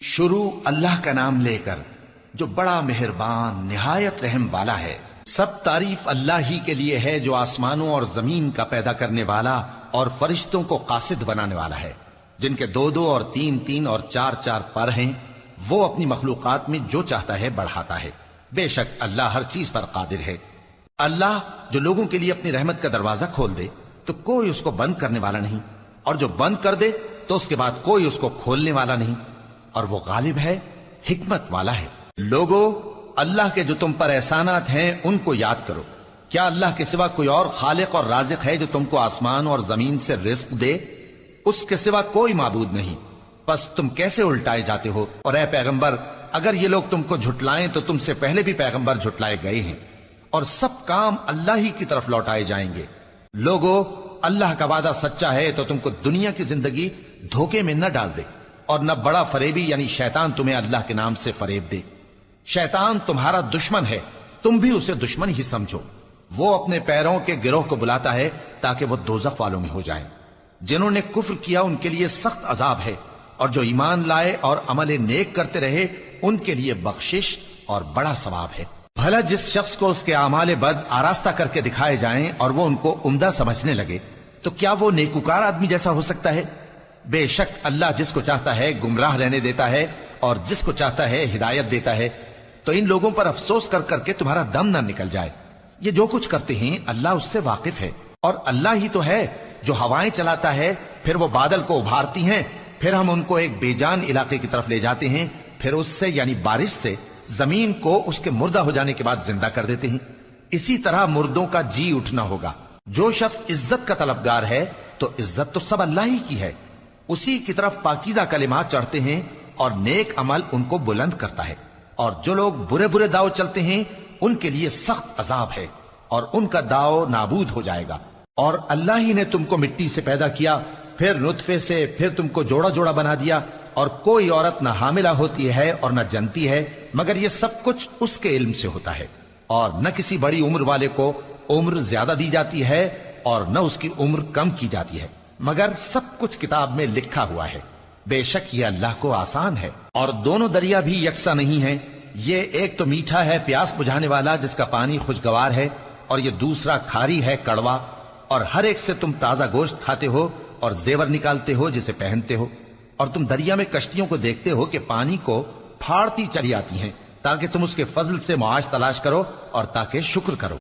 شروع اللہ کا نام لے کر جو بڑا مہربان نہایت رحم والا ہے۔ سب تعریف اللہ ہی کے لیے ہے جو آسمانوں اور زمین کا پیدا کرنے والا اور فرشتوں کو قاصد بنانے والا ہے، جن کے 2 اور 3 اور 4 پر ہیں۔ وہ اپنی مخلوقات میں جو چاہتا ہے بڑھاتا ہے، بے شک اللہ ہر چیز پر قادر ہے۔ اللہ جو لوگوں کے لیے اپنی رحمت کا دروازہ کھول دے تو کوئی اس کو بند کرنے والا نہیں، اور جو بند کر دے تو اس کے بعد کوئی اس کو کھولنے والا نہیں، اور وہ غالب ہے، حکمت والا ہے۔ لوگو، اللہ کے جو تم پر احسانات ہیں ان کو یاد کرو۔ کیا اللہ کے سوا کوئی اور خالق اور رازق ہے جو تم کو آسمان اور زمین سے رزق دے؟ اس کے سوا کوئی معبود نہیں، پس تم کیسے الٹائے جاتے ہو؟ اور اے پیغمبر، اگر یہ لوگ تم کو جھٹلائیں تو تم سے پہلے بھی پیغمبر جھٹلائے گئے ہیں، اور سب کام اللہ ہی کی طرف لوٹائے جائیں گے۔ لوگو، اللہ کا وعدہ سچا ہے تو تم کو دنیا کی زندگی دھوکے میں نہ ڈال دے، اور نہ بڑا فریبی یعنی شیطان تمہیں اللہ کے نام سے فریب دے۔ شیطان تمہارا دشمن ہے، تم بھی اسے دشمن ہی سمجھو۔ وہ اپنے پیروں کے گروہ کو بلاتا ہے تاکہ وہ دوزخ والوں میں ہو جائیں۔ جنہوں نے کفر کیا ان کے لیے سخت عذاب ہے، اور جو ایمان لائے اور عمل نیک کرتے رہے ان کے لیے بخشش اور بڑا ثواب ہے۔ بھلا جس شخص کو اس کے اعمال بد آراستہ کر کے دکھائے جائیں اور وہ ان کو عمدہ سمجھنے لگے تو کیا وہ نیکوکار آدمی جیسا ہو سکتا ہے؟ بے شک اللہ جس کو چاہتا ہے گمراہ رہنے دیتا ہے اور جس کو چاہتا ہے ہدایت دیتا ہے۔ تو ان لوگوں پر افسوس کر کر کے تمہارا دم نہ نکل جائے۔ یہ جو کچھ کرتے ہیں اللہ اس سے واقف ہے، اور اللہ ہی تو ہے جو ہوائیں چلاتا ہے، پھر وہ بادل کو ابھارتی ہیں، پھر ہم ان کو ایک بے جان علاقے کی طرف لے جاتے ہیں، پھر اس سے یعنی بارش سے زمین کو اس کے مردہ ہو جانے کے بعد زندہ کر دیتے ہیں۔ اسی طرح مردوں کا جی اٹھنا ہوگا۔ جو شخص عزت کا طلبگار ہے تو عزت تو سب اللہ ہی کی ہے، اسی کی طرف پاکیزہ کلمات چڑھتے ہیں اور نیک عمل ان کو بلند کرتا ہے۔ اور جو لوگ برے برے داؤ چلتے ہیں ان کے لیے سخت عذاب ہے، اور ان کا داؤ نابود ہو جائے گا۔ اور اللہ ہی نے تم کو مٹی سے پیدا کیا، پھر نطفے سے، پھر تم کو جوڑا جوڑا بنا دیا، اور کوئی عورت نہ حاملہ ہوتی ہے اور نہ جنتی ہے، مگر یہ سب کچھ اس کے علم سے ہوتا ہے۔ اور نہ کسی بڑی عمر والے کو عمر زیادہ دی جاتی ہے اور نہ اس کی عمر کم کی جاتی ہے، مگر سب کچھ کتاب میں لکھا ہوا ہے۔ بے شک یہ اللہ کو آسان ہے۔ اور دونوں دریا بھی یکساں نہیں ہیں، یہ ایک تو میٹھا ہے پیاس بجھانے والا جس کا پانی خوشگوار ہے، اور یہ دوسرا کھاری ہے کڑوا، اور ہر ایک سے تم تازہ گوشت کھاتے ہو اور زیور نکالتے ہو جسے پہنتے ہو۔ اور تم دریا میں کشتیوں کو دیکھتے ہو کہ پانی کو پھاڑتی چلی آتی ہیں، تاکہ تم اس کے فضل سے معاش تلاش کرو اور تاکہ شکر کرو۔